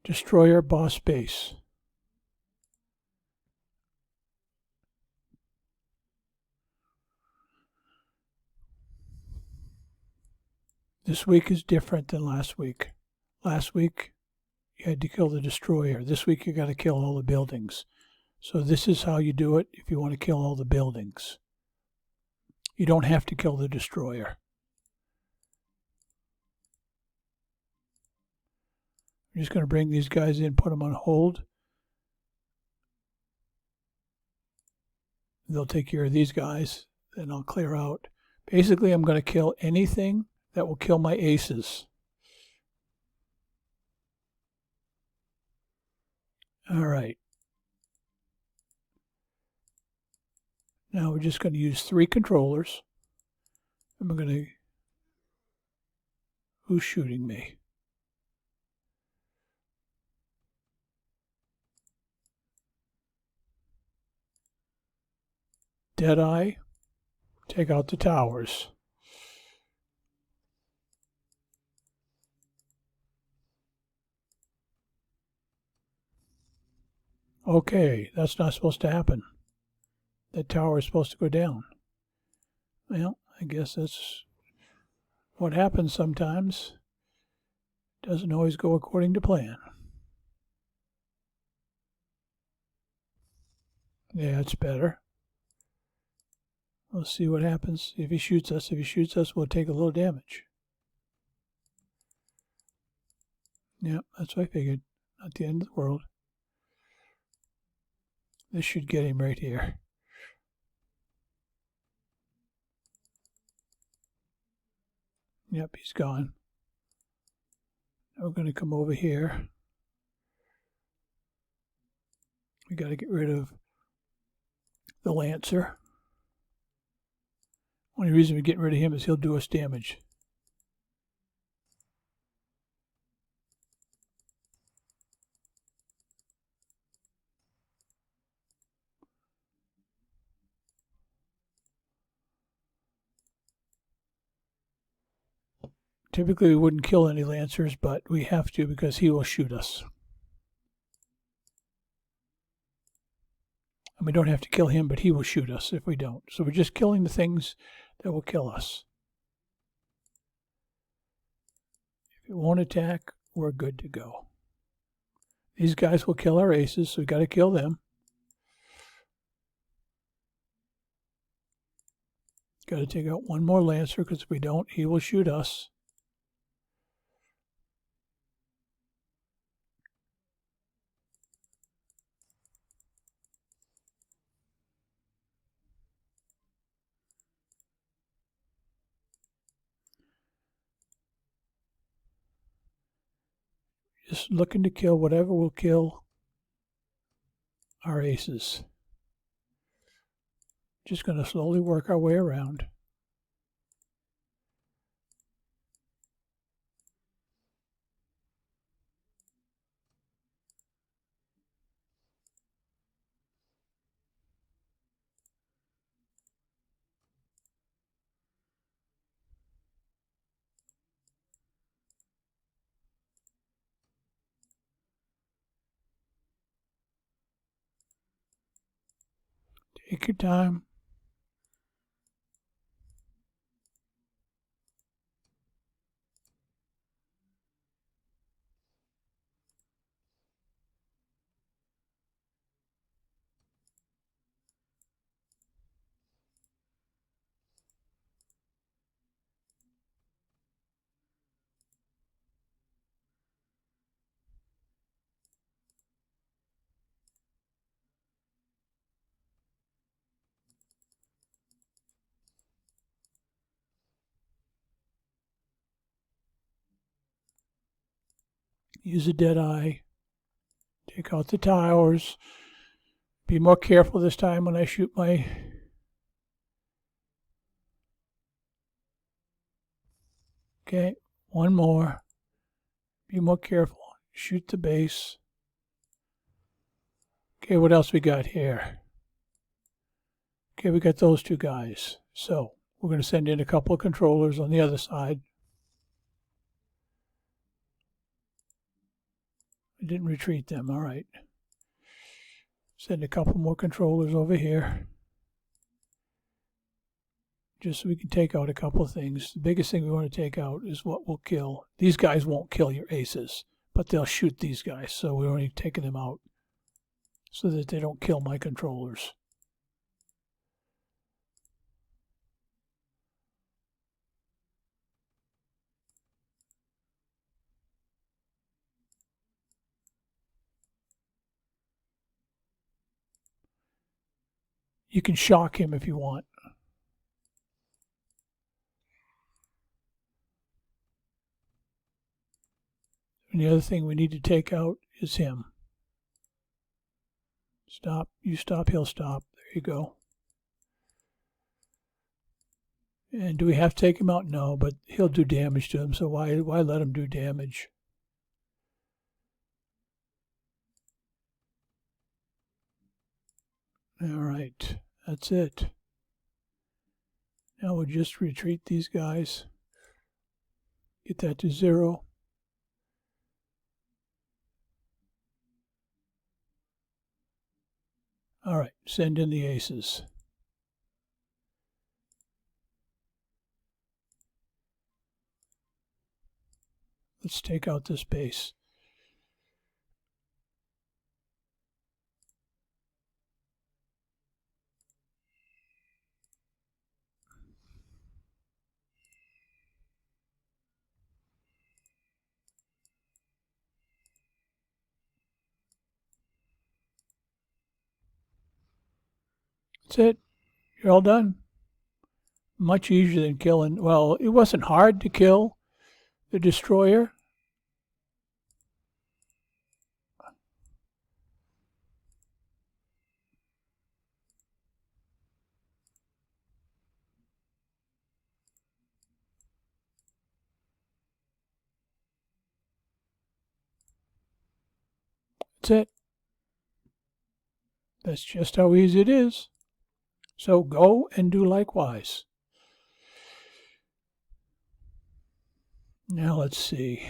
Destroyer boss base. This week is different than last week. Last week, you had to kill the destroyer. This week, you got to kill all the buildings. So this is how you do it if you want to kill all the buildings. You don't have to kill the destroyer. I'm just going to bring these guys in, put them on hold. They'll take care of these guys. Then I'll clear out. Basically, I'm going to kill anything that will kill my aces. All right. Now we're just going to use 3 controllers. And we're going to... Who's shooting me? Deadeye. Take out the towers. Okay, that's not supposed to happen. That tower is supposed to go down. Well, I guess that's what happens sometimes. Doesn't always go according to plan. Yeah, it's better. We'll see what happens if he shoots us. If he shoots us, we'll take a little damage. Yeah, that's what I figured. Not the end of the world. This should get him right here. Yep, he's gone. Now we're going to come over here. We got to get rid of the Lancer. Only reason we're getting rid of him is he'll do us damage. Typically we wouldn't kill any Lancers, but we have to because he will shoot us. And we don't have to kill him, but he will shoot us if we don't. So we're just killing the things that will kill us. If it won't attack, we're good to go. These guys will kill our aces, so we've got to kill them. Got to take out one more Lancer, because if we don't, he will shoot us. Just looking to kill whatever will kill our aces. Just going to slowly work our way around. Take your time. Use a Deadeye. Take out the towers. Be more careful this time when I shoot my... Okay, one more. Be more careful. Shoot the base. Okay, what else we got here? Okay, we got those 2 guys. So we're going to send in a couple of controllers on the other side. It didn't retreat them. All right. Send a couple more controllers over here. Just so we can take out a couple of things. The biggest thing we want to take out is what will kill. These guys won't kill your aces, but they'll shoot these guys. So we're only taking them out so that they don't kill my controllers. You can shock him if you want. And the other thing we need to take out is him. Stop. You stop, he'll stop. There you go. And do we have to take him out? No, but he'll do damage to him, so why let him do damage? All right, that's it. Now we'll just retreat these guys. Get that to 0. All right, send in the aces. Let's take out this base. That's it. You're all done. Much easier than killing. Well, it wasn't hard to kill the destroyer. That's it. That's just how easy it is. So go and do likewise. Now let's see.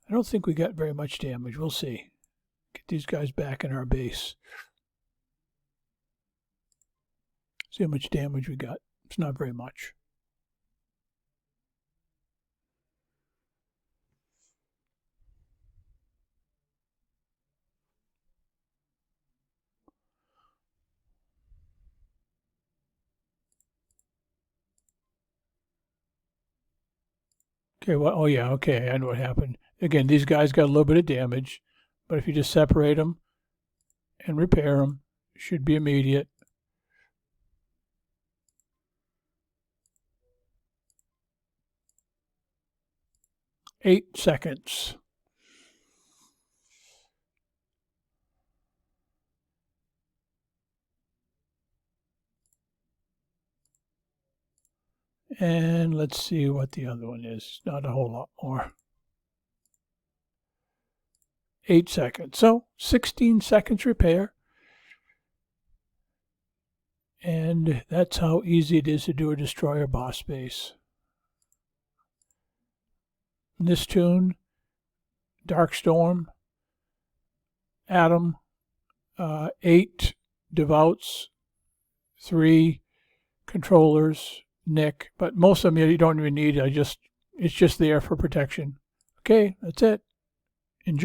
I don't think we got very much damage. We'll see. Get these guys back in our base. See how much damage we got. It's not very much. Okay, well, oh yeah, okay, I know what happened. Again, these guys got a little bit of damage, but if you just separate them and repair them, it should be immediate. Eight seconds. And let's see what the other one is. Not a whole lot more. 8 seconds. So 16 seconds repair. And that's how easy it is to do a destroyer boss base. This tune, Dark Storm, Adam, 8 Devouts, 3 controllers, Nick, but most of them you don't even need. It's just there for protection. Okay, that's it. Enjoy.